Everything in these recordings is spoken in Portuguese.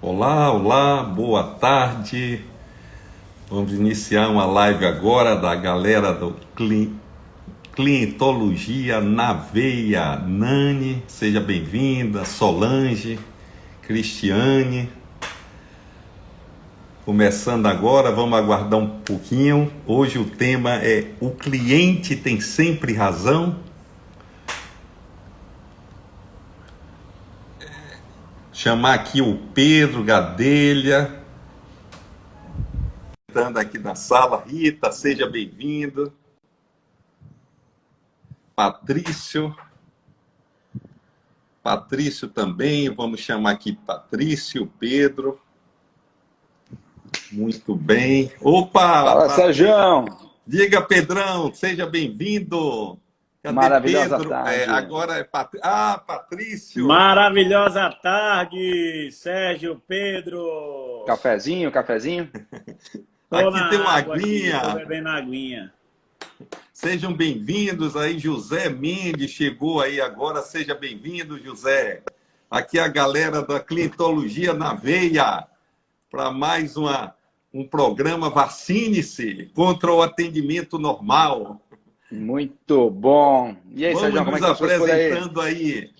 Olá, olá, boa tarde. Vamos iniciar uma live agora da galera do Clientologia na Veia. Nani, seja bem-vinda. Solange, Cristiane. Começando agora, vamos aguardar um pouquinho. Hoje o tema é: o cliente tem sempre razão? Chamar aqui o Pedro Gadelha, entrando aqui na sala. Rita, seja bem-vindo. Patrício também, vamos chamar aqui Patrício, Pedro. Muito bem. Opa! Fala, Sérgio! Diga, Pedrão, seja bem-vindo. Cadê Maravilhosa Pedro? tarde. Agora é Patrício. Maravilhosa tarde, Sérgio, Pedro. Cafezinho? Aqui tem uma aguinha. Estou bebendo aguinha. Sejam bem-vindos aí, José Mendes chegou aí agora, seja bem-vindo, José. Aqui é a galera da Clientologia na Veia, para mais um programa Vacine-se contra o atendimento normal. Muito bom. E aí, Sérgio, como é que Vamos tá nos as coisas por aí? apresentando aí.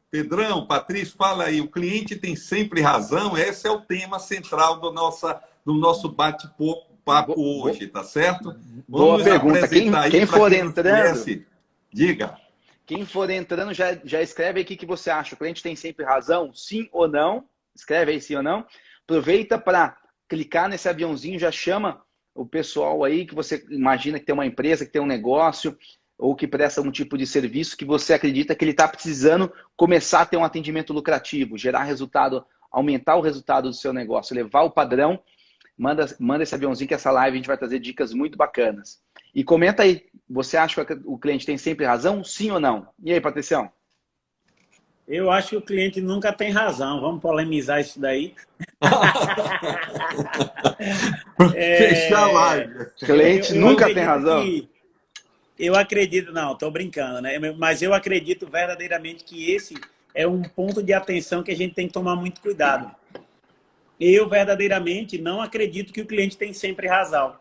Pedrão, Patrício, fala aí, o cliente tem sempre razão, esse é o tema central do nosso bate-papo hoje, tá certo? Boa Vamos pergunta. apresentar aí Quem para for quem nos entrando, conhece. Diga. quem for entrando já escreve aí o que você acha. O cliente tem sempre razão? Sim ou não? Escreve aí sim ou não. Aproveita para clicar nesse aviãozinho, já chama o pessoal aí que você imagina que tem uma empresa, que tem um negócio ou que presta algum tipo de serviço que você acredita que ele está precisando começar a ter um atendimento lucrativo, gerar resultado, aumentar o resultado do seu negócio, levar o padrão. Manda esse aviãozinho que essa live a gente vai trazer dicas muito bacanas. E comenta aí, você acha que o cliente tem sempre razão? Sim ou não? E aí, Patricião? Eu acho que o cliente nunca tem razão. Vamos polemizar isso daí. Fechar a live. Cliente nunca tem razão? Eu acredito, não, estou brincando, né? Mas eu acredito verdadeiramente que esse é um ponto de atenção que a gente tem que tomar muito cuidado. Eu verdadeiramente não acredito que o cliente tem sempre razão.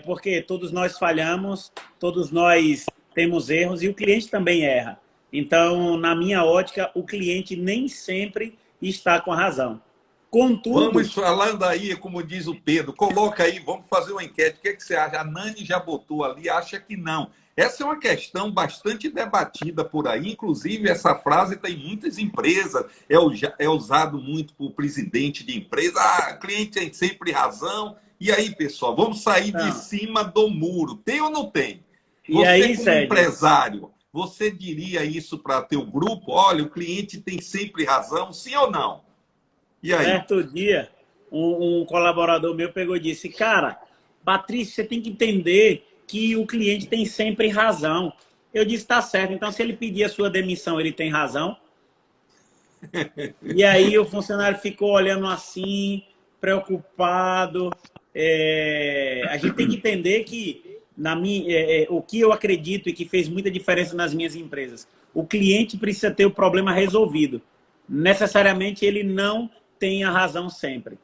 Porque todos nós falhamos, todos nós temos erros e o cliente também erra. Então, na minha ótica, o cliente nem sempre está com a razão. Contudo... Vamos falando aí, como diz o Pedro, coloca aí, vamos fazer uma enquete. O que você acha? A Nani já botou ali, acha que não. Essa é uma questão bastante debatida por aí. Inclusive, essa frase tem muitas empresas, é usado muito por presidente de empresa. Cliente tem sempre razão. E aí, pessoal, vamos sair de cima do muro. Tem ou não tem? Você, aí, como Sérgio, empresário, você diria isso para teu grupo? Olha, o cliente tem sempre razão, sim ou não? E aí? Certo dia, um colaborador meu pegou e disse: cara, Patrício, você tem que entender que o cliente tem sempre razão. Eu disse: tá certo, então se ele pedir a sua demissão, ele tem razão? E aí o funcionário ficou olhando assim, preocupado. A gente tem que entender que o que eu acredito e que fez muita diferença nas minhas empresas, o cliente precisa ter o problema resolvido. Necessariamente ele não tem a razão sempre.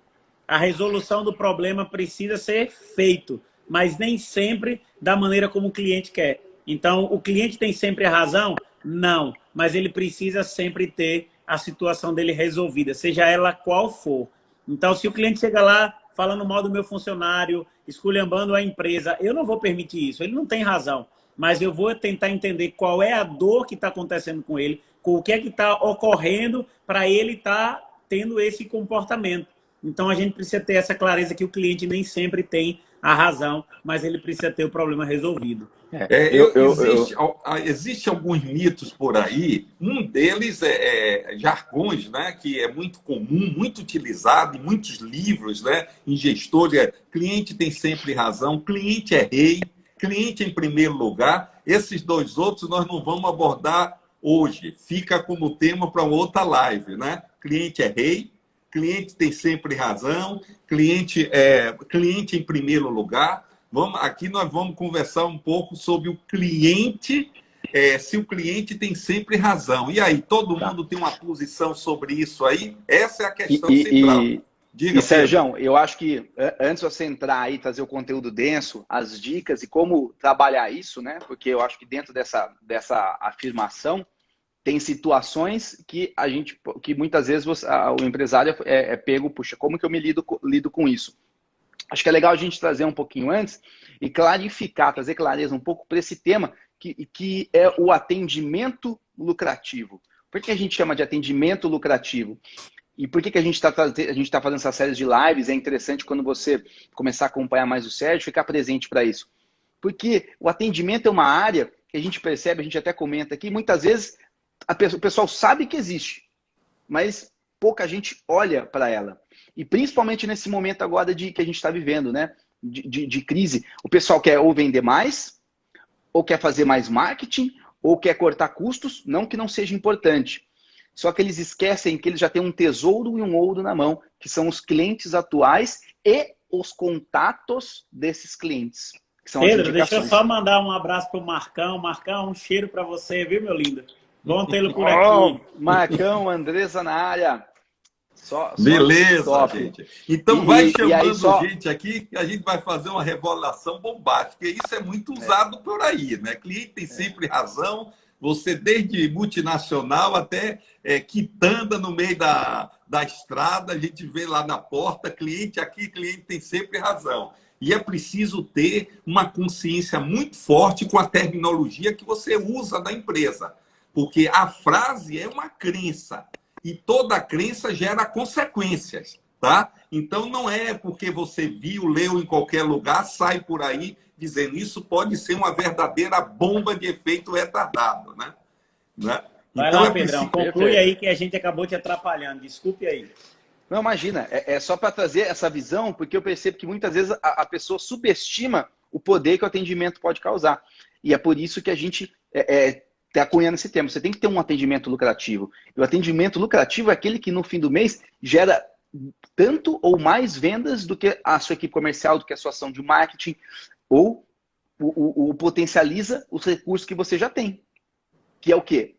A resolução do problema precisa ser feito, mas nem sempre da maneira como o cliente quer. Então, o cliente tem sempre a razão? Não, mas ele precisa sempre ter a situação dele resolvida, seja ela qual for. Então, se o cliente chega lá falando mal do meu funcionário, esculhambando a empresa, eu não vou permitir isso, ele não tem razão. Mas eu vou tentar entender qual é a dor que está acontecendo com ele, o que é que está ocorrendo para ele estar tendo esse comportamento. Então, a gente precisa ter essa clareza que o cliente nem sempre tem a razão, mas ele precisa ter o problema resolvido. Existe alguns mitos por aí, um deles é jargões, né, que é muito comum, muito utilizado em muitos livros, né, em gestores, cliente tem sempre razão, cliente é rei, cliente em primeiro lugar. Esses dois outros nós não vamos abordar hoje, fica como tema para outra live, né? Cliente é rei, cliente tem sempre razão, cliente em primeiro lugar. Aqui nós vamos conversar um pouco sobre o cliente se o cliente tem sempre razão. E aí, todo mundo tem uma posição sobre isso aí? Essa é a questão central. Diga, Sérgio, eu acho que antes de você entrar aí, trazer o conteúdo denso, as dicas e como trabalhar isso, né? Porque eu acho que dentro dessa afirmação tem situações que que muitas vezes o empresário é pego, puxa, como que eu me lido com isso? Acho que é legal a gente trazer um pouquinho antes e clarificar, trazer clareza um pouco para esse tema que é o atendimento lucrativo. Por que a gente chama de atendimento lucrativo? E por que a gente tá fazendo essas séries de lives? É interessante quando você começar a acompanhar mais o Sérgio, ficar presente para isso. Porque o atendimento é uma área que a gente percebe, a gente até comenta aqui, muitas vezes o pessoal sabe que existe, mas pouca gente olha para ela. E principalmente nesse momento agora que a gente está vivendo, né? De crise. O pessoal quer ou vender mais, ou quer fazer mais marketing, ou quer cortar custos, não que não seja importante. Só que eles esquecem que eles já têm um tesouro e um ouro na mão, que são os clientes atuais e os contatos desses clientes. Que são Pedro, deixa eu só mandar um abraço para o Marcão. Marcão, um cheiro para você, viu, meu lindo? Bom tê-lo por aqui. Marcão, Andressa na área. Beleza, top. gente. Então vai chamando gente aqui, que a gente vai fazer uma revelação bombástica. Isso é muito usado por aí, né? Cliente tem sempre razão. Você, desde multinacional até quitanda no meio da estrada, a gente vê lá na porta, cliente aqui, cliente tem sempre razão. E é preciso ter uma consciência muito forte com a terminologia que você usa na empresa. Porque a frase é uma crença. E toda crença gera consequências, tá? Então, não é porque você viu, leu em qualquer lugar, sai por aí dizendo isso pode ser uma verdadeira bomba de efeito retardado, né? Vai então, lá, Pedrão, conclui aí que a gente acabou te atrapalhando. Desculpe aí. Não, imagina. É só para trazer essa visão, porque eu percebo que muitas vezes a pessoa subestima o poder que o atendimento pode causar. E é por isso que a gente está cunhando esse termo. Você tem que ter um atendimento lucrativo. E o atendimento lucrativo é aquele que, no fim do mês, gera tanto ou mais vendas do que a sua equipe comercial, do que a sua ação de marketing, ou o potencializa os recursos que você já tem. Que é o quê?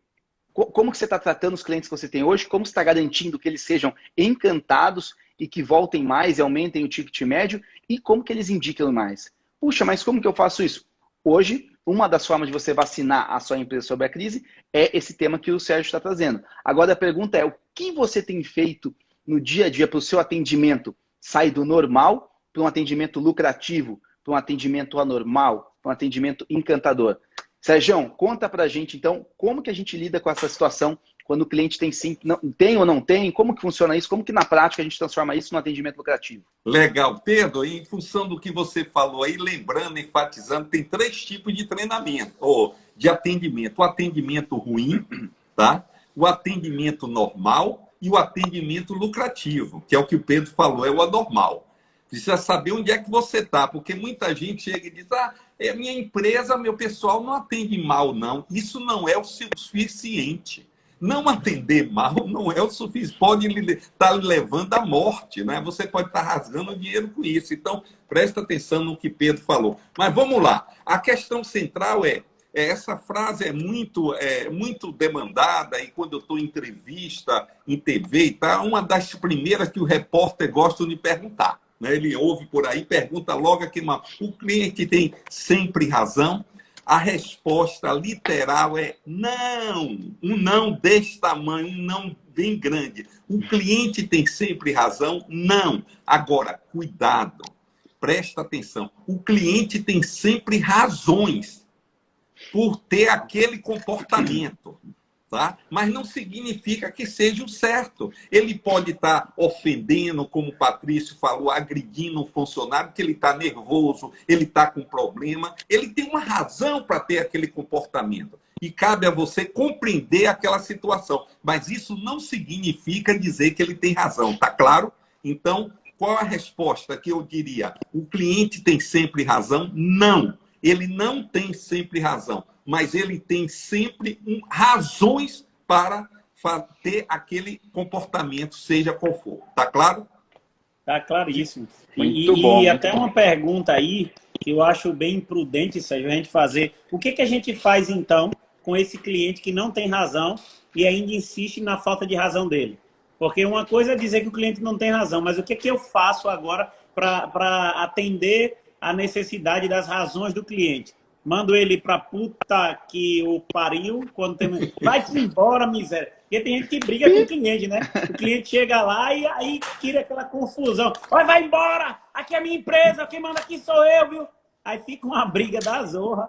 Como que você está tratando os clientes que você tem hoje? Como você está garantindo que eles sejam encantados e que voltem mais e aumentem o ticket médio? E como que eles indicam mais? Puxa, mas como que eu faço isso? Hoje, uma das formas de você vacinar a sua empresa sobre a crise é esse tema que o Sérgio está trazendo. Agora a pergunta é, o que você tem feito no dia a dia para o seu atendimento sair do normal para um atendimento lucrativo, para um atendimento anormal, para um atendimento encantador? Sérgio, conta pra gente, então, como que a gente lida com essa situação quando o cliente tem ou não tem, como que funciona isso, como que na prática a gente transforma isso num atendimento lucrativo? Legal. Pedro, em função do que você falou aí, lembrando, enfatizando, tem 3 tipos de treinamento, ou de atendimento. O atendimento ruim, tá? O atendimento normal e o atendimento lucrativo, que é o que o Pedro falou, é o anormal. Precisa saber onde é que você está, porque muita gente chega e diz, minha empresa, meu pessoal não atende mal, não. Isso não é o suficiente. Não atender mal não é o suficiente. Pode estar levando à morte, né? Você pode estar rasgando dinheiro com isso. Então, presta atenção no que Pedro falou. Mas vamos lá. A questão central essa frase é muito demandada, e quando eu estou em entrevista, em TV e tal, uma das primeiras que o repórter gosta de perguntar. Ele ouve por aí, pergunta logo aqui, o cliente tem sempre razão? A resposta literal é não. Um não desse tamanho, um não bem grande. O cliente tem sempre razão? Não. Agora, cuidado, presta atenção. O cliente tem sempre razões por ter aquele comportamento. Tá? Mas não significa que seja o certo. Ele pode estar ofendendo, como o Patrício falou, agredindo um funcionário, que ele está nervoso, ele está com problema. Ele tem uma razão para ter aquele comportamento. E cabe a você compreender aquela situação. Mas isso não significa dizer que ele tem razão. Tá claro? Então, qual a resposta que eu diria? O cliente tem sempre razão? Não. Ele não tem sempre razão. Mas ele tem sempre razões para ter aquele comportamento, seja qual for. Tá claro? Tá claríssimo. Muito bom. E até uma pergunta aí, que eu acho bem prudente, Sérgio, a gente fazer. O que a gente faz, então, com esse cliente que não tem razão e ainda insiste na falta de razão dele? Porque uma coisa é dizer que o cliente não tem razão, mas o que é que eu faço agora para atender a necessidade das razões do cliente? Mando ele para puta que o pariu, quando tem... Vai-te embora, miséria. Porque tem gente que briga com o cliente, né? O cliente chega lá e aí tira aquela confusão. Vai embora! Aqui é a minha empresa, quem manda aqui sou eu, viu? Aí fica uma briga da zorra.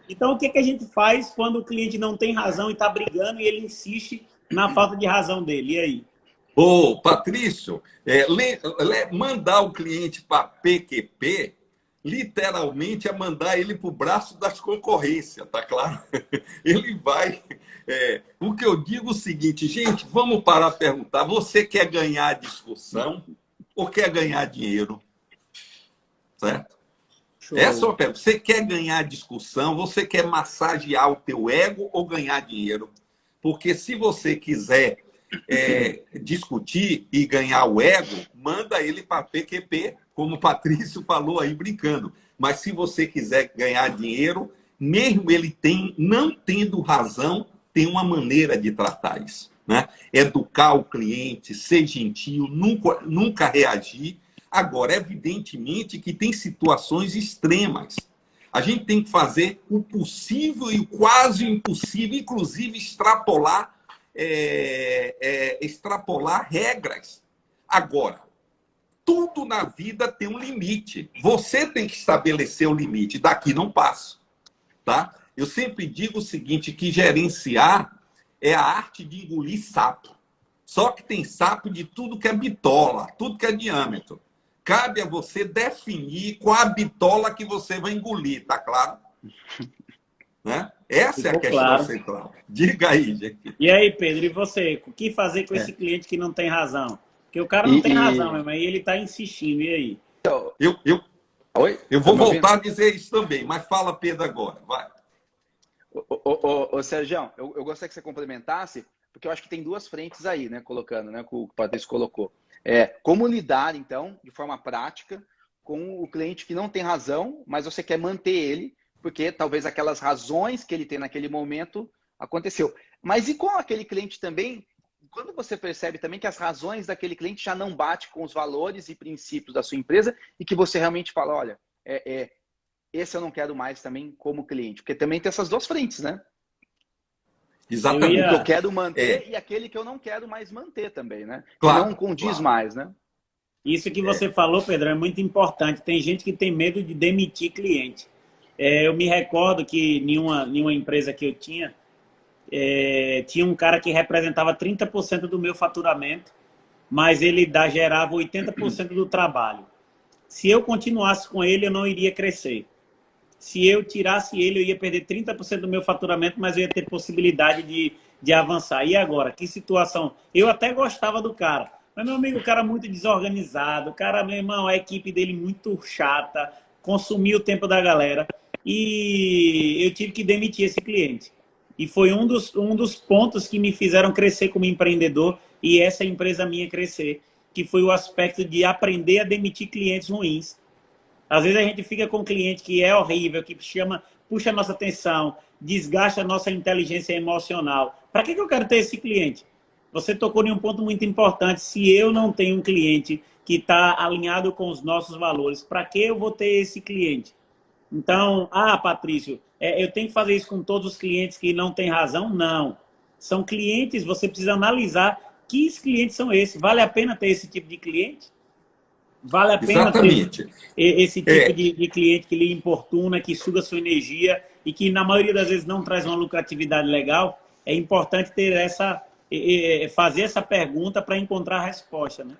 Então, o que a gente faz quando o cliente não tem razão e está brigando e ele insiste na falta de razão dele? E aí? Ô, Patrício, mandar o cliente para PQP, literalmente é mandar ele para o braço das concorrências, tá claro? Ele vai... o que eu digo é o seguinte, gente, vamos parar para perguntar, você quer ganhar a discussão ou quer ganhar dinheiro? Certo? Show. Essa é uma pergunta. Você quer ganhar discussão? Você quer massagear o teu ego ou ganhar dinheiro? Porque se você quiser discutir e ganhar o ego, manda ele para PQP, como o Patrício falou aí brincando. Mas se você quiser ganhar dinheiro, mesmo ele não tendo razão, tem uma maneira de tratar isso, né? Educar o cliente, ser gentil, nunca reagir. Agora, evidentemente que tem situações extremas. A gente tem que fazer o possível e o quase impossível, inclusive extrapolar regras. Agora, tudo na vida tem um limite. Você tem que estabelecer o limite. Daqui não passo. Tá? Eu sempre digo o seguinte, que gerenciar é a arte de engolir sapo. Só que tem sapo de tudo que é bitola, tudo que é diâmetro. Cabe a você definir qual a bitola que você vai engolir, tá claro? Né? Essa é a questão central. Diga aí, gente. E aí, Pedro, e você? O que fazer com esse cliente que não tem razão? Porque o cara não tem razão, mesmo, aí ele está insistindo. E aí? Eu vou voltar a dizer isso também, mas fala, Pedro, agora. Vai. Ô, Sérgio, eu gostaria que você complementasse, porque eu acho que tem duas frentes aí, né? Colocando, né? Que o Patrício colocou. Como lidar, então, de forma prática, com o cliente que não tem razão, mas você quer manter ele, porque talvez aquelas razões que ele tem naquele momento aconteceu. Mas e com aquele cliente também, quando você percebe também que as razões daquele cliente já não batem com os valores e princípios da sua empresa e que você realmente fala, olha, esse eu não quero mais também como cliente. Porque também tem essas duas frentes, né? Exatamente. O que eu quero manter e aquele que eu não quero mais manter também, né? Claro, que não condiz mais, né? Isso que você falou, Pedro, é muito importante. Tem gente que tem medo de demitir cliente. Eu me recordo que em uma empresa que eu tinha um cara que representava 30% do meu faturamento, mas ele gerava 80% do trabalho. Se eu continuasse com ele, eu não iria crescer. Se eu tirasse ele, eu ia perder 30% do meu faturamento, mas eu ia ter possibilidade de avançar. E agora? Que situação? Eu até gostava do cara, mas, meu amigo, o cara muito desorganizado, o cara, meu irmão, a equipe dele muito chata, consumia o tempo da galera, e eu tive que demitir esse cliente. E foi um dos pontos que me fizeram crescer como empreendedor e essa empresa minha crescer, que foi o aspecto de aprender a demitir clientes ruins. Às vezes a gente fica com um cliente que é horrível, que puxa a nossa atenção, desgasta a nossa inteligência emocional. Para que eu quero ter esse cliente? Você tocou em um ponto muito importante. Se eu não tenho um cliente que está alinhado com os nossos valores, para que eu vou ter esse cliente? Então, Patrício, eu tenho que fazer isso com todos os clientes que não têm razão? Não. São clientes, você precisa analisar que clientes são esses. Vale a pena ter esse tipo de cliente? Vale a pena ter esse tipo de cliente que lhe importuna, que suga sua energia e que, na maioria das vezes, não traz uma lucratividade legal? É importante ter fazer essa pergunta para encontrar a resposta, né?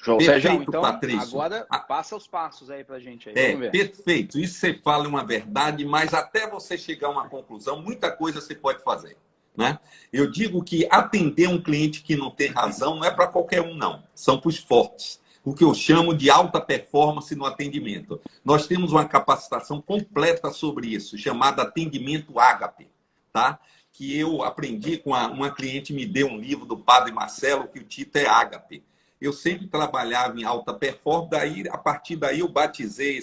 Show, Perfeito, Sérgio. Então, Patrício. Agora passa os passos aí para a gente. Aí. Vamos ver. Perfeito. Isso você fala uma verdade, mas até você chegar a uma conclusão, muita coisa você pode fazer. Né? Eu digo que atender um cliente que não tem razão não é para qualquer um, não. São para os fortes. O que eu chamo de alta performance no atendimento. Nós temos uma capacitação completa sobre isso, chamada Atendimento Ágape, tá? Que eu aprendi com uma cliente, me deu um livro do Padre Marcelo, que o título é Ágape. eu sempre trabalhava em alta performance, daí, a partir daí eu batizei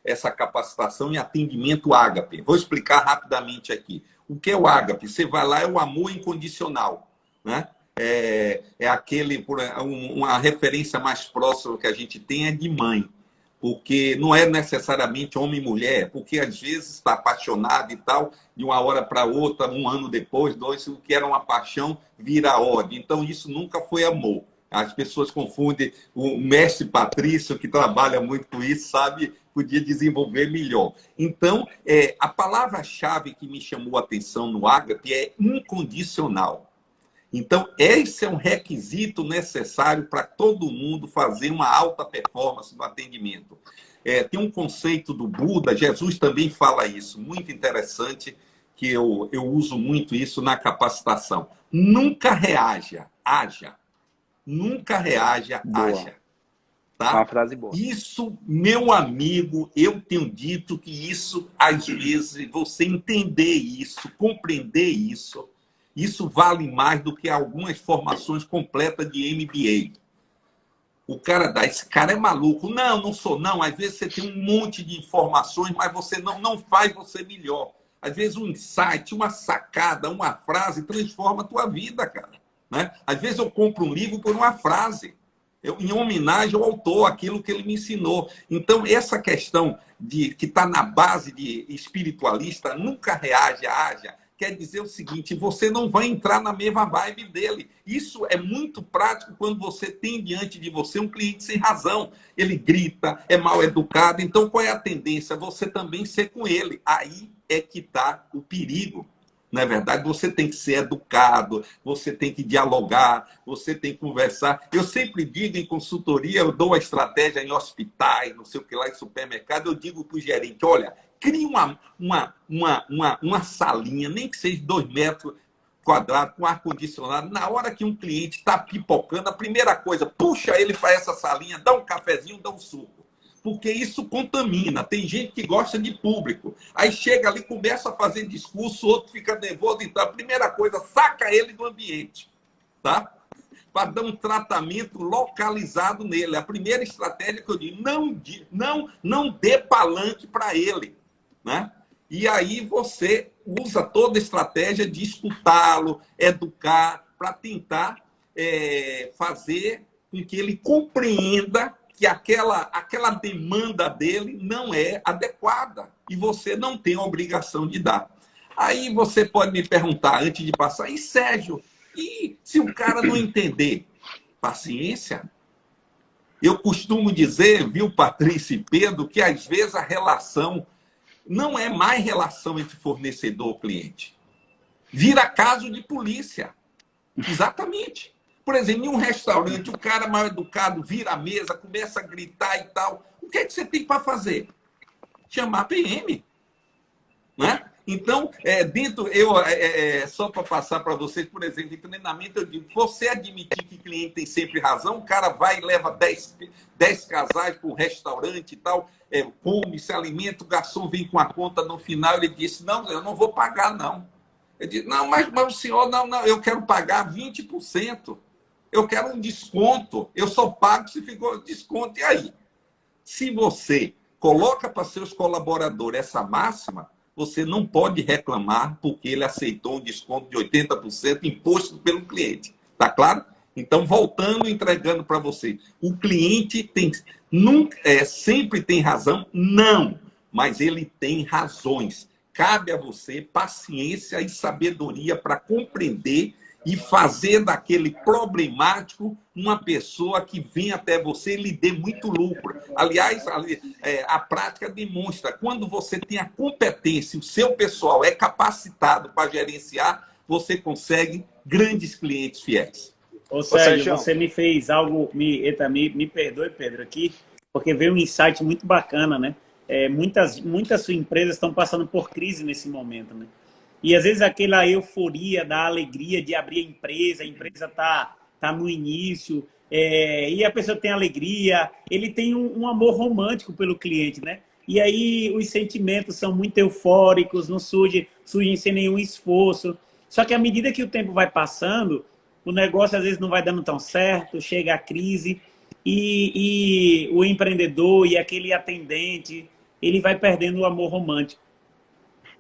essa capacitação em atendimento ágape. Vou explicar rapidamente aqui. O que é o ágape? Você vai lá, é o amor incondicional, né? Uma referência mais próxima que a gente tem é de mãe, porque não é necessariamente homem e mulher, porque às vezes está apaixonado e tal, de uma hora para outra, um ano depois, dois, o que era uma paixão vira ódio. Então isso nunca foi amor. As pessoas confundem. O mestre Patrício, que trabalha muito com isso, sabe, podia desenvolver melhor. Então, a palavra-chave que me chamou a atenção no ágape é incondicional. Então, esse é um requisito necessário para todo mundo fazer uma alta performance no atendimento. Tem um conceito do Buda, Jesus também fala isso, muito interessante, que eu uso muito isso na capacitação. Nunca reaja, haja. Nunca reaja, haja. Tá? Uma frase boa. Isso, meu amigo, eu tenho dito que isso, às vezes, você entender isso, compreender isso, isso vale mais do que algumas formações completas de MBA. O cara dá, esse cara é maluco. Não, não sou não. Às vezes você tem um monte de informações, mas você não faz você melhor. Às vezes um insight, uma sacada, uma frase transforma a tua vida, cara. Né? Às vezes eu compro um livro por uma frase, em homenagem ao autor, aquilo que ele me ensinou. Então, essa questão que está na base de espiritualista, nunca reage, haja, quer dizer o seguinte, você não vai entrar na mesma vibe dele. Isso é muito prático quando você tem diante de você um cliente sem razão. Ele grita, é mal educado. Então, qual é a tendência? Você também ser com ele. Aí é que está o perigo. Na é verdade, você tem que ser educado, você tem que dialogar, você tem que conversar. Eu sempre digo em consultoria, eu dou a estratégia em hospitais, não sei o que lá, em supermercado, eu digo para o gerente, olha, crie uma salinha, nem que seja 2 metros quadrados, com ar-condicionado. Na hora que um cliente está pipocando, a primeira coisa, puxa ele para essa salinha, dá um cafezinho, dá um suco. Porque isso contamina. Tem gente que gosta de público. Aí chega ali, começa a fazer discurso, o outro fica nervoso. Então, a primeira coisa, saca ele do ambiente, tá? Para dar um tratamento localizado nele. A primeira estratégia que eu digo, não dê palanque para ele, né? E aí você usa toda a estratégia de escutá-lo, educar, para tentar fazer com que ele compreenda que aquela demanda dele não é adequada e você não tem a obrigação de dar. Aí você pode me perguntar, antes de passar, e Sérgio, e se o cara não entender? Paciência. Eu costumo dizer, viu, Patrícia e Pedro, que às vezes a relação não é mais relação entre fornecedor e cliente. Vira caso de polícia. Exatamente. Por exemplo, em um restaurante, o cara mal educado vira a mesa, começa a gritar e tal. O que é que você tem para fazer? Chamar a PM. Né? Então, só para passar para vocês, por exemplo, em treinamento, eu digo, você admitir que o cliente tem sempre razão, o cara vai e leva 10 casais para um restaurante e tal, come, se alimenta, o garçom vem com a conta no final, ele disse, não, eu não vou pagar, não. Eu disse, não, mas o senhor, não, eu quero pagar 20%. Eu quero um desconto. Eu só pago se ficou desconto. E aí? Se você coloca para seus colaboradores essa máxima, você não pode reclamar porque ele aceitou um desconto de 80% imposto pelo cliente. Tá claro? Então, voltando, entregando para você. O cliente sempre tem razão? Não. Mas ele tem razões. Cabe a você paciência e sabedoria para compreender e fazer daquele problemático uma pessoa que vem até você e lhe dê muito lucro. Aliás, a prática demonstra, quando você tem a competência, o seu pessoal é capacitado para gerenciar, você consegue grandes clientes fiéis. Ô Sérgio, você me fez algo, me perdoe, Pedro, aqui, porque veio um insight muito bacana, né? Muitas empresas estão passando por crise nesse momento, né? E às vezes aquela euforia da alegria de abrir a empresa tá no início, e a pessoa tem alegria, ele tem um amor romântico pelo cliente, né? E aí os sentimentos são muito eufóricos, não surgem sem nenhum esforço. Só que à medida que o tempo vai passando, o negócio às vezes não vai dando tão certo, chega a crise e o empreendedor e aquele atendente, ele vai perdendo o amor romântico.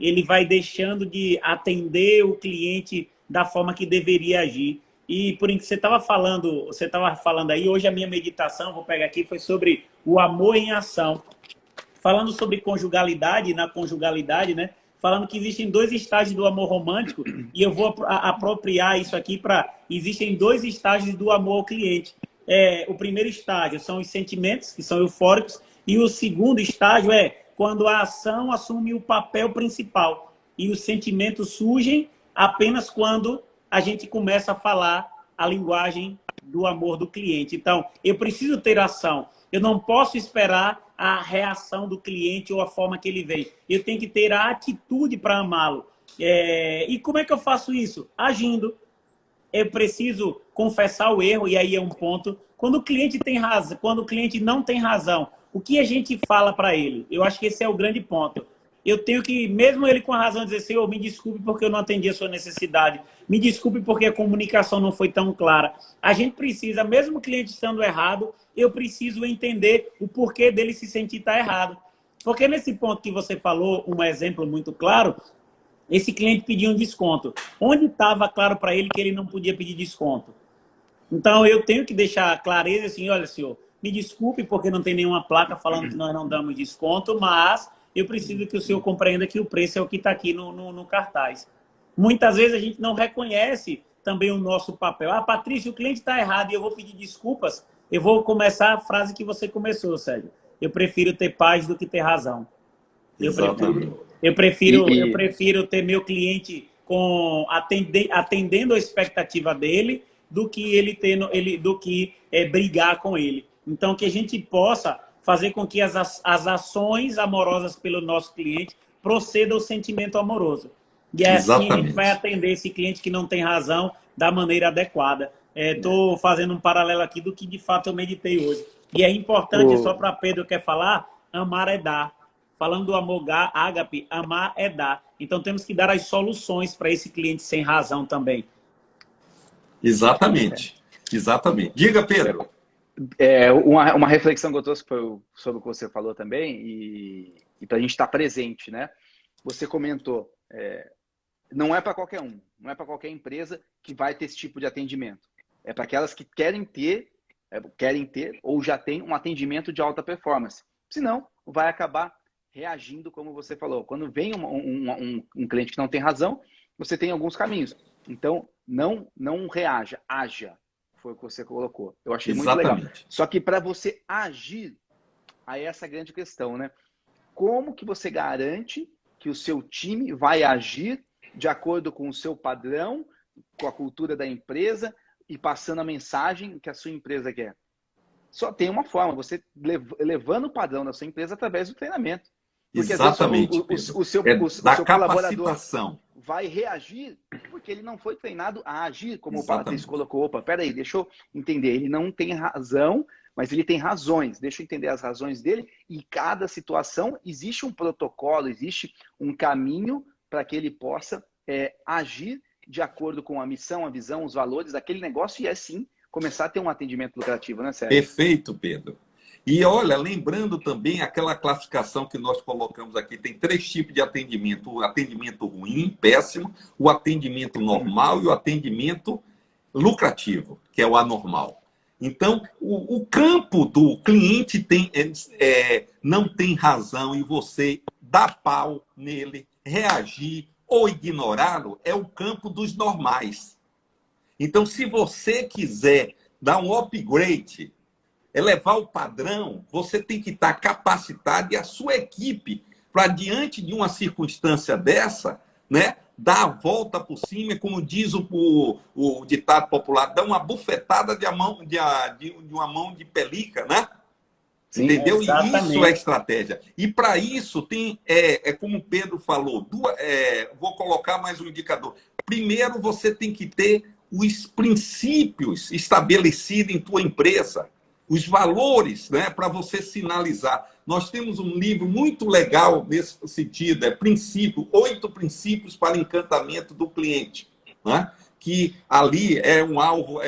Ele vai deixando de atender o cliente da forma que deveria agir. E por isso você estava falando aí, hoje a minha meditação, vou pegar aqui, foi sobre o amor em ação. Falando sobre conjugalidade, na conjugalidade, né? Falando que existem 2 estágios do amor romântico, e eu vou apropriar isso aqui para... Existem 2 estágios do amor ao cliente. O primeiro estágio são os sentimentos, que são eufóricos, e o segundo estágio é quando a ação assume o papel principal. E os sentimentos surgem apenas quando a gente começa a falar a linguagem do amor do cliente. Então, eu preciso ter ação. Eu não posso esperar a reação do cliente ou a forma que ele vem. Eu tenho que ter a atitude para amá-lo. E como é que eu faço isso? Agindo. Eu preciso confessar o erro, e aí é um ponto. Quando o cliente tem razão, quando o cliente não tem razão, o que a gente fala para ele? Eu acho que esse é o grande ponto. Eu tenho que, mesmo ele com a razão, dizer, Senhor, me desculpe porque eu não atendi a sua necessidade. Me desculpe porque a comunicação não foi tão clara. A gente precisa, mesmo o cliente estando errado, eu preciso entender o porquê dele se sentir estar errado. Porque nesse ponto que você falou, um exemplo muito claro, esse cliente pediu um desconto. Onde estava claro para ele que ele não podia pedir desconto? Então, eu tenho que deixar clareza assim, olha, senhor, me desculpe porque não tem nenhuma placa falando que nós não damos desconto, mas eu preciso que o senhor compreenda que o preço é o que está aqui no cartaz. Muitas vezes a gente não reconhece também o nosso papel. Ah, Patrícia, o cliente está errado e eu vou pedir desculpas. Eu vou começar a frase que você começou, Sérgio. Eu prefiro ter paz do que ter razão. Eu prefiro ter meu cliente atendendo a expectativa dele do que brigar com ele. Então, que a gente possa fazer com que as ações amorosas pelo nosso cliente procedam ao sentimento amoroso. E é assim a gente vai atender esse cliente que não tem razão da maneira adequada. Estou fazendo um paralelo aqui do que de fato eu meditei hoje. E é importante, só para Pedro quer falar, amar é dar. Falando do amor ágape, amar é dar. Então temos que dar as soluções para esse cliente sem razão também. Exatamente. Exatamente. Diga, Pedro. Uma reflexão que eu trouxe sobre o que você falou também, e para a gente estar presente, né? Você comentou, não é para qualquer um, não é para qualquer empresa que vai ter esse tipo de atendimento. É para aquelas que querem ter ou já tem um atendimento de alta performance. Senão, vai acabar reagindo, como você falou. Quando vem um cliente que não tem razão, você tem alguns caminhos. Então, não reaja, haja. Foi o que você colocou. Eu achei muito legal. Só que para você agir, aí é essa grande questão, né? Como que você garante que o seu time vai agir de acordo com o seu padrão, com a cultura da empresa e passando a mensagem que a sua empresa quer? Só tem uma forma, você levando o padrão da sua empresa através do treinamento. Porque exatamente. Às vezes, o seu colaborador vai reagir porque ele não foi treinado a agir, como o Patrício colocou. Opa, peraí, deixa eu entender. Ele não tem razão, mas ele tem razões. Deixa eu entender as razões dele. E cada situação existe um protocolo, existe um caminho para que ele possa agir de acordo com a missão, a visão, os valores daquele negócio e assim começar a ter um atendimento lucrativo, né, Sérgio? Perfeito, Pedro. E olha, lembrando também aquela classificação que nós colocamos aqui, tem 3 tipos de atendimento: o atendimento ruim, péssimo, o atendimento normal e o atendimento lucrativo, que é o anormal. Então, o campo do cliente não tem razão e você dá pau nele, reagir ou ignorá-lo, é o campo dos normais. Então, se você quiser dar um upgrade, elevar o padrão, você tem que estar capacitado e a sua equipe para, diante de uma circunstância dessa, né, dar a volta por cima, como diz o ditado popular, dar uma bufetada de uma mão de pelica, né? Sim, entendeu? Exatamente. E isso é estratégia. E para isso tem, como o Pedro falou, vou colocar mais um indicador. Primeiro, você tem que ter os princípios estabelecidos em tua empresa, os valores, né, para você sinalizar. Nós temos um livro muito legal nesse sentido, 8 princípios para o encantamento do cliente, né? que ali é um alvo,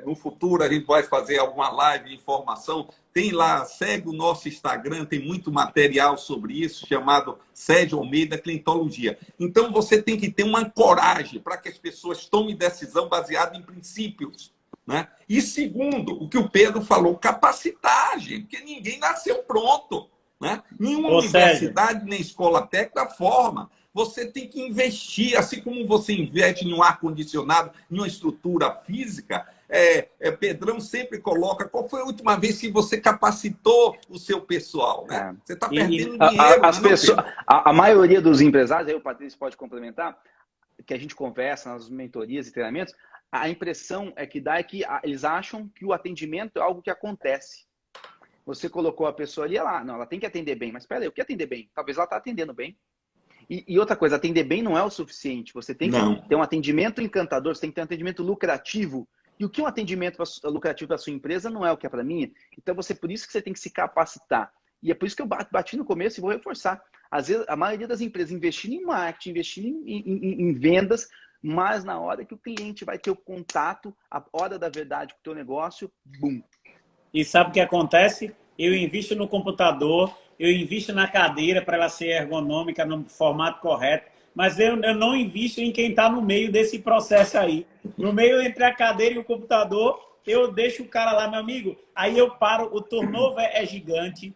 no futuro a gente vai fazer alguma live de informação, tem lá, segue o nosso Instagram, tem muito material sobre isso, chamado Sérgio Almeida Clientologia. Então, você tem que ter uma coragem para que as pessoas tomem decisão baseada em princípios. Né? E segundo, o que o Pedro falou, capacitar, gente, porque ninguém nasceu pronto. Né? Nenhuma universidade, nem escola técnica forma. Você tem que investir, assim como você investe em um ar-condicionado, em uma estrutura física. Pedrão sempre coloca, qual foi a última vez que você capacitou o seu pessoal? Né? Você está perdendo dinheiro. As pessoas, a maioria dos empresários, aí o Patrício pode complementar, que a gente conversa nas mentorias e treinamentos, a impressão que dá é que eles acham que o atendimento é algo que acontece. Você colocou a pessoa ali, ela tem que atender bem, mas espera aí, o que é atender bem? Talvez ela está atendendo bem. E outra coisa, atender bem não é o suficiente. Você tem que ter um atendimento encantador, você tem que ter um atendimento lucrativo. E o que é um atendimento lucrativo para a sua empresa não é o que é para a minha. Então, por isso que você tem que se capacitar. E é por isso que eu bati no começo e vou reforçar. Às vezes, a maioria das empresas investindo em marketing, investindo em vendas, mas na hora que o cliente vai ter o contato, a hora da verdade com o teu negócio, bum. E sabe o que acontece? Eu invisto no computador, eu invisto na cadeira para ela ser ergonômica no formato correto, mas eu não invisto em quem está no meio desse processo aí. No meio entre a cadeira e o computador, eu deixo o cara lá, meu amigo, aí eu paro, o turnover é gigante,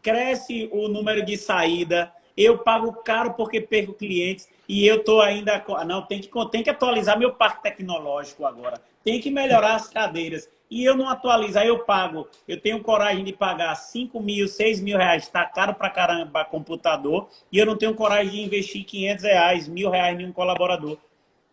cresce o número de saída, eu pago caro porque perco clientes e eu estou ainda... Não, tem que atualizar meu parque tecnológico agora, tem que melhorar as cadeiras. E eu não atualizo, aí eu pago, eu tenho coragem de pagar 5 mil, 6 mil reais, está caro pra caramba computador, e eu não tenho coragem de investir 500 reais, 1.000 reais em um colaborador.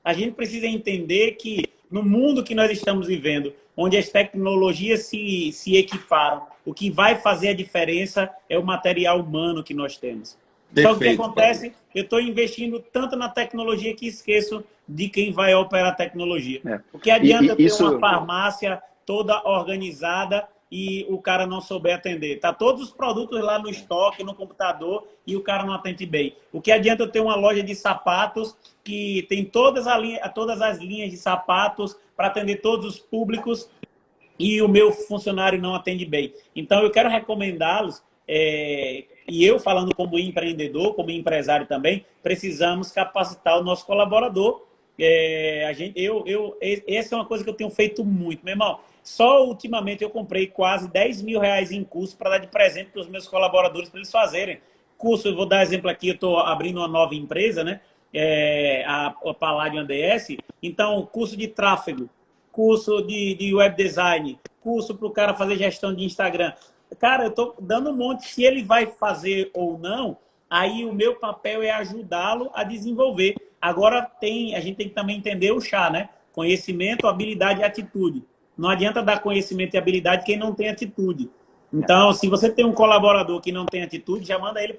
A gente precisa entender que no mundo que nós estamos vivendo, onde as tecnologias se equiparam, o que vai fazer a diferença é o material humano que nós temos. Só que o que acontece? Eu estou investindo tanto na tecnologia que esqueço de quem vai operar a tecnologia. O que adianta eu ter uma farmácia toda organizada e o cara não souber atender? Tá todos os produtos lá no estoque, no computador, e o cara não atende bem. O que adianta eu ter uma loja de sapatos que tem todas as linhas de sapatos para atender todos os públicos e o meu funcionário não atende bem? Então, eu quero recomendá-los, e eu falando como empreendedor, como empresário também, precisamos capacitar o nosso colaborador. Essa é uma coisa que eu tenho feito muito, meu irmão. Só ultimamente eu comprei quase 10 mil reais em curso para dar de presente para os meus colaboradores, para eles fazerem curso. Eu vou dar exemplo aqui, eu estou abrindo uma nova empresa, né? A Palladium ADS. Então, curso de tráfego, curso de web design, curso para o cara fazer gestão de Instagram. Cara, eu estou dando um monte. Se ele vai fazer ou não, aí o meu papel é ajudá-lo a desenvolver. Agora, a gente tem que também entender o chá, né? Conhecimento, habilidade e atitude. Não adianta dar conhecimento e habilidade quem não tem atitude. Então, se você tem um colaborador que não tem atitude, já manda ele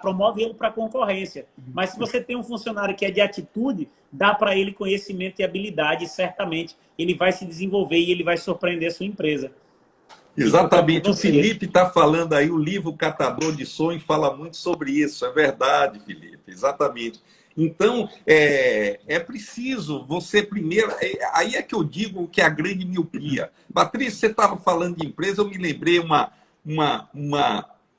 promove ele para concorrência. Mas se você tem um funcionário que é de atitude, dá para ele conhecimento e habilidade, e certamente ele vai se desenvolver e ele vai surpreender a sua empresa. Exatamente. O Felipe está falando aí, o livro Catador de Sonhos fala muito sobre isso. É verdade, Felipe. Exatamente. Então, é preciso você primeiro... Aí é que eu digo que é a grande miopia. Patrícia, você estava falando de empresa, eu me lembrei um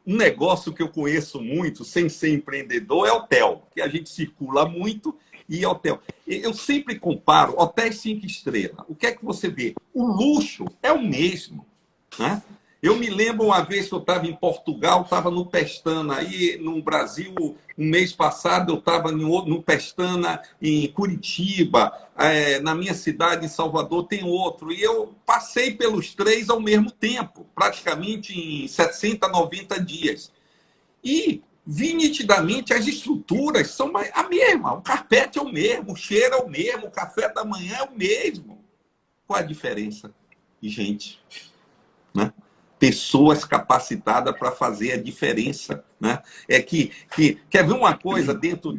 negócio que eu conheço muito, sem ser empreendedor, é hotel, que a gente circula muito, e hotel. Eu sempre comparo hotéis 5 estrelas. O que é que você vê? O luxo é o mesmo, né? Eu me lembro uma vez que eu estava em Portugal, estava no Pestana, aí no Brasil, um mês passado, eu estava no Pestana, em Curitiba, na minha cidade, em Salvador, tem outro. E eu passei pelos 3 ao mesmo tempo, praticamente em 60, 90 dias. E vi nitidamente as estruturas são a mesma, o carpete é o mesmo, o cheiro é o mesmo, o café da manhã é o mesmo. Qual a diferença? Gente, né? Pessoas capacitadas para fazer a diferença, né? Quer ver uma coisa dentro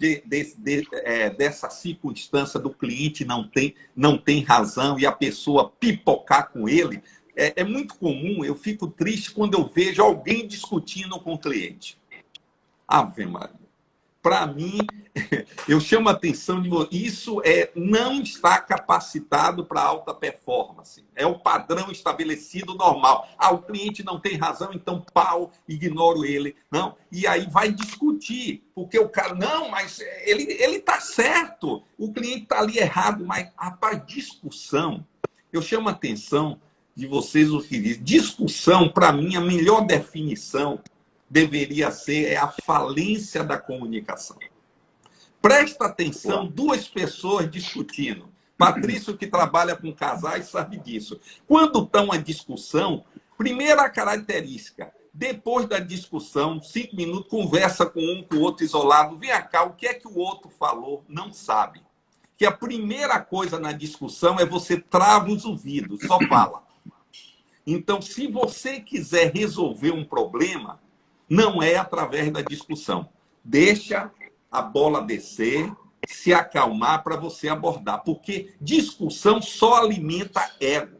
dessa circunstância do cliente não tem razão e a pessoa pipocar com ele? É muito comum, eu fico triste quando eu vejo alguém discutindo com o cliente. Ave Maria. para mim, eu chamo a atenção de isso não está capacitado para alta performance. É o padrão estabelecido normal. O cliente não tem razão, então pau, ignoro ele. Não. E aí vai discutir, porque o cara, não, mas ele está certo, o cliente está ali errado, mas, rapaz, discussão, eu chamo a atenção de vocês, os queridos, discussão, para mim, a melhor definição deveria ser a falência da comunicação. Presta atenção, duas pessoas discutindo. Patrício, que trabalha com casais, sabe disso. Quando estão a discussão, primeira característica, depois da discussão, 5 minutos, conversa com um, com o outro isolado, vem cá, o que é que o outro falou? Não sabe. Que a primeira coisa na discussão é você trava os ouvidos, só fala. Então, se você quiser resolver um problema, não é através da discussão. Deixa a bola descer, se acalmar para você abordar. Porque discussão só alimenta ego.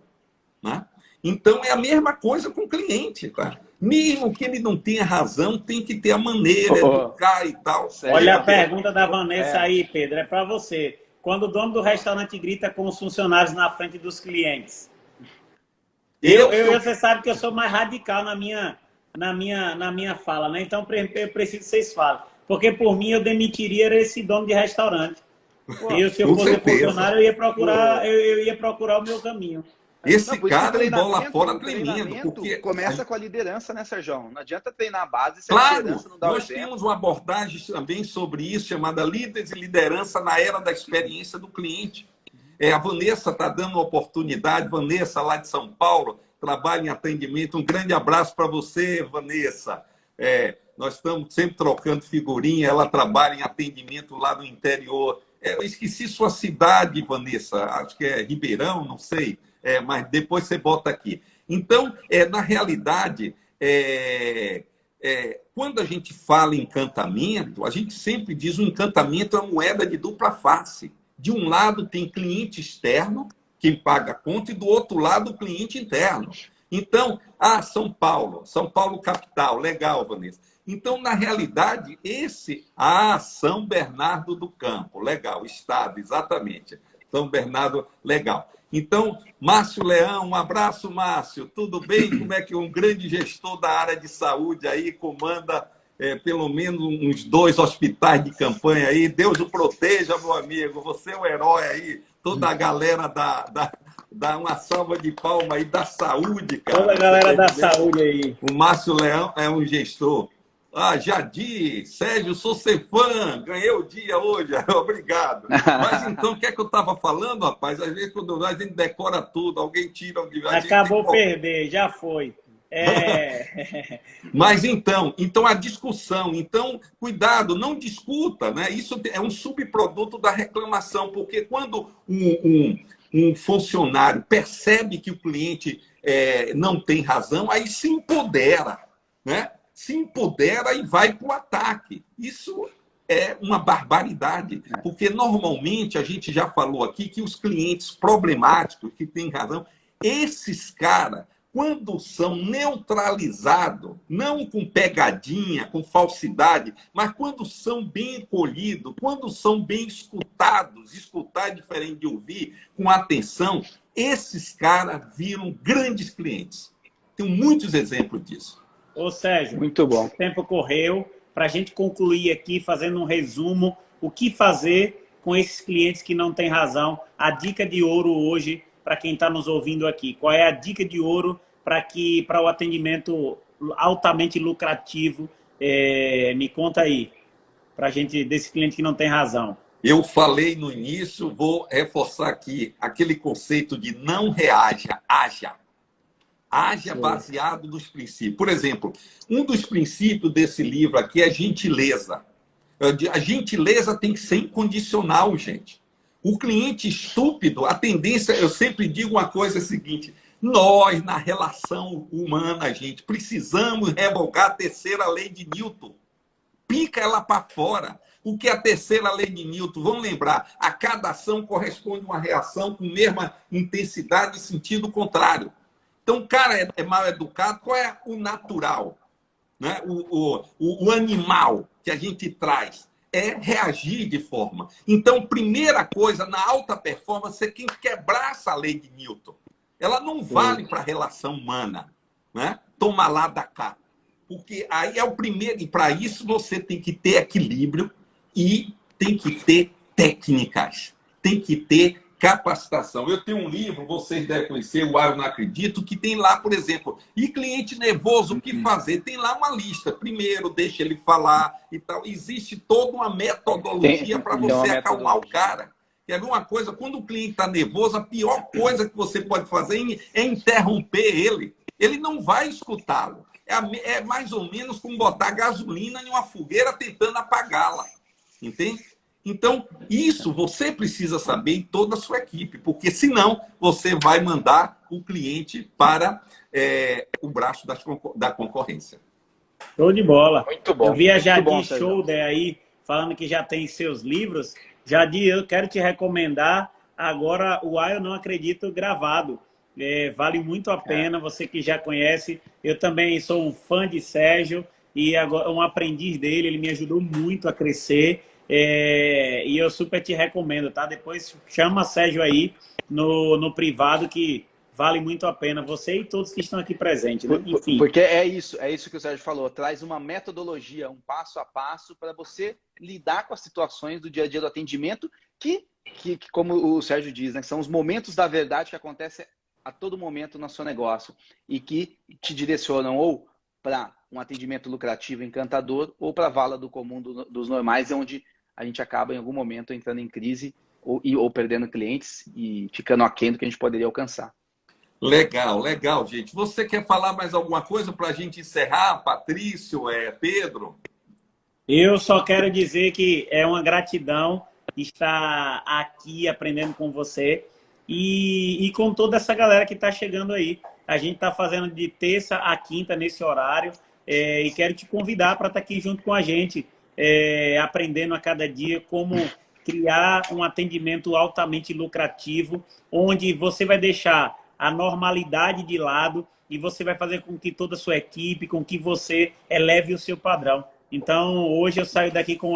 Né? Então, é a mesma coisa com o cliente. Tá? Mesmo que ele não tenha razão, tem que ter a maneira, educar e tal. Olha a pergunta da Vanessa aí, Pedro. É para você. Quando o dono do restaurante grita com os funcionários na frente dos clientes. Você sabe que eu sou mais radical na minha fala, né? Então eu preciso que vocês falem. Porque por mim eu demitiria esse dono de restaurante. Se eu fosse funcionário, eu ia procurar o meu caminho. Esse cara é bola fora tremendo. Porque começa com a liderança, né, Sérgio? Não adianta treinar a base se claro, a liderança não dá o nós temos uma abordagem também sobre isso, chamada Líderes e Liderança na Era da Experiência do Cliente. A Vanessa está dando uma oportunidade, Vanessa, lá de São Paulo, trabalha em atendimento. Um grande abraço para você, Vanessa. Nós estamos sempre trocando figurinha, ela trabalha em atendimento lá no interior. Eu esqueci sua cidade, Vanessa, acho que é Ribeirão, não sei, mas depois você bota aqui. Então, na realidade, quando a gente fala em encantamento, a gente sempre diz que o encantamento é uma moeda de dupla face. De um lado tem cliente externo, quem paga a conta, e do outro lado o cliente interno. Então, São Paulo capital, legal, Vanessa. Então, na realidade, São Bernardo do Campo, legal, estado, exatamente. São Bernardo, legal. Então, Márcio Leão, um abraço, Márcio. Tudo bem? Como é que um grande gestor da área de saúde aí comanda pelo menos uns 2 hospitais de campanha aí? Deus o proteja, meu amigo. Você é o herói aí. Toda a galera dá uma salva de palmas aí da saúde, cara. Toda a galera da saúde aí. O Márcio Leão é um gestor. Jadir, Sérgio, sou seu fã, ganhei o dia hoje, obrigado. Mas então, o que é que eu estava falando, rapaz? Às vezes, quando a gente decora tudo, alguém tira... Acabou perder, já foi. Mas então a discussão, então, cuidado, não discuta, né? Isso é um subproduto da reclamação, porque quando um funcionário percebe que o cliente não tem razão, aí se empodera, né? Se empodera e vai para o ataque. Isso é uma barbaridade, porque normalmente, a gente já falou aqui, que os clientes problemáticos, que têm razão, esses caras, quando são neutralizados, não com pegadinha, com falsidade, mas quando são bem acolhidos, quando são bem escutados, escutar é diferente de ouvir, com atenção, esses caras viram grandes clientes. Tenho muitos exemplos disso. Ô, Sérgio, muito bom. O tempo correu. Para a gente concluir aqui, fazendo um resumo, o que fazer com esses clientes que não têm razão? A dica de ouro hoje, para quem está nos ouvindo aqui. Qual é a dica de ouro para o atendimento altamente lucrativo? Me conta aí, para a gente, desse cliente que não tem razão. Eu falei no início, vou reforçar aqui, aquele conceito de não reaja, haja. Haja baseado nos princípios. Por exemplo, um dos princípios desse livro aqui é gentileza. A gentileza tem que ser incondicional, gente. O cliente estúpido, a tendência, eu sempre digo uma coisa seguinte, nós, na relação humana, gente, precisamos revogar a terceira lei de Newton. Pica ela para fora. O que é a terceira lei de Newton? Vamos lembrar, a cada ação corresponde uma reação com mesma intensidade e sentido contrário. Então, o cara é mal educado, qual é o natural? Né? O animal que a gente traz é reagir de forma. Então, primeira coisa, na alta performance, você tem que quebrar essa lei de Newton. Ela não vale para a relação humana, né? Toma lá da cá. Porque aí é o primeiro, e para isso você tem que ter equilíbrio e tem que ter técnicas, tem que ter capacitação. Eu tenho um livro, vocês devem conhecer, o Eu Não Acredito, que tem lá, por exemplo, e cliente nervoso, o que fazer? Tem lá uma lista. Primeiro, deixa ele falar e tal. Existe toda uma metodologia para você acalmar o cara. Quer ver uma coisa? Quando o cliente está nervoso, a pior coisa que você pode fazer é interromper ele. Ele não vai escutá-lo. É mais ou menos como botar gasolina em uma fogueira tentando apagá-la. Entende? Então, isso você precisa saber em toda a sua equipe, porque senão você vai mandar o cliente para o braço da concorrência. Show de bola. Muito bom. Eu vi a Jadir Sérgio. Shoulder aí, falando que já tem seus livros. Jadir, eu quero te recomendar agora o Eu Não Acredito gravado. Vale muito a pena, você que já conhece. Eu também sou um fã de Sérgio e agora um aprendiz dele, ele me ajudou muito a crescer. E eu super te recomendo, tá? Depois chama Sérgio aí no privado, que vale muito a pena, você e todos que estão aqui presentes, né? Enfim. Porque é isso que o Sérgio falou, traz uma metodologia, um passo a passo para você lidar com as situações do dia a dia do atendimento, que como o Sérgio diz, né, são os momentos da verdade que acontecem a todo momento no seu negócio e que te direcionam ou para um atendimento lucrativo, encantador, ou para a vala do comum dos normais, onde a gente acaba em algum momento entrando em crise ou perdendo clientes e ficando aquém do que a gente poderia alcançar. Legal, legal, gente. Você quer falar mais alguma coisa para a gente encerrar, Patrício, Pedro? Eu só quero dizer que é uma gratidão estar aqui aprendendo com você e com toda essa galera que está chegando aí. A gente está fazendo de terça a quinta nesse horário e quero te convidar para estar aqui junto com a gente, aprendendo a cada dia como criar um atendimento altamente lucrativo, onde você vai deixar a normalidade de lado e você vai fazer com que toda a sua equipe, com que você eleve o seu padrão. Então, hoje eu saio daqui com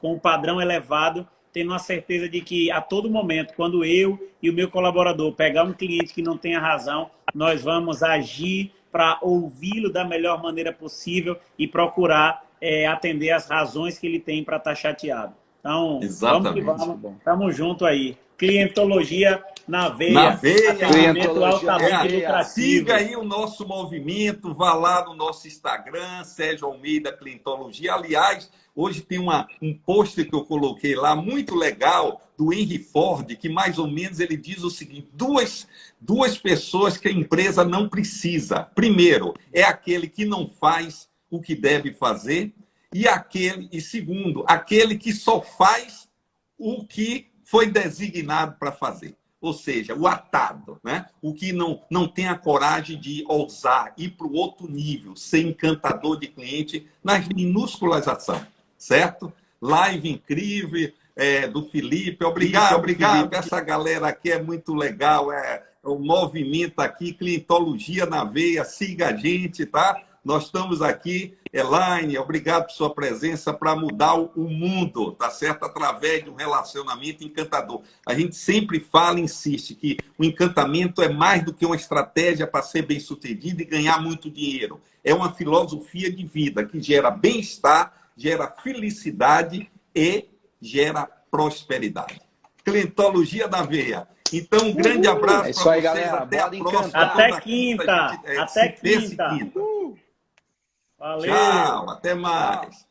um padrão elevado, tendo a certeza de que a todo momento, quando eu e o meu colaborador pegar um cliente que não tenha razão, nós vamos agir para ouvi-lo da melhor maneira possível e procurar atender as razões que ele tem para estar chateado. Então, exatamente. Vamos, estamos junto aí. Clientologia na veia. Na veia. Atendimento altamente lucrativo. Siga aí o nosso movimento, vá lá no nosso Instagram, Sérgio Almeida Clientologia. Aliás, hoje tem um post que eu coloquei lá, muito legal, do Henry Ford, que mais ou menos ele diz o seguinte: duas pessoas que a empresa não precisa. Primeiro, é aquele que não faz o que deve fazer, e segundo, aquele que só faz o que foi designado para fazer. Ou seja, o atado, né? O que não tem a coragem de ousar, ir para o outro nível, ser encantador de cliente nas minúsculas ações, certo? Live incrível do Felipe. Obrigado. Felipe. Essa galera aqui é muito legal. O movimento aqui, Clientologia na Veia. Siga a gente, tá? Nós estamos aqui, Elaine, obrigado por sua presença para mudar o mundo, tá certo? Através de um relacionamento encantador. A gente sempre fala e insiste que o encantamento é mais do que uma estratégia para ser bem-sucedido e ganhar muito dinheiro. É uma filosofia de vida que gera bem-estar, gera felicidade e gera prosperidade. Clientologia da Veia. Então, um grande abraço para vocês. Galera. Até a próxima. Até quinta. Até quinta. Valeu. Tchau, até mais.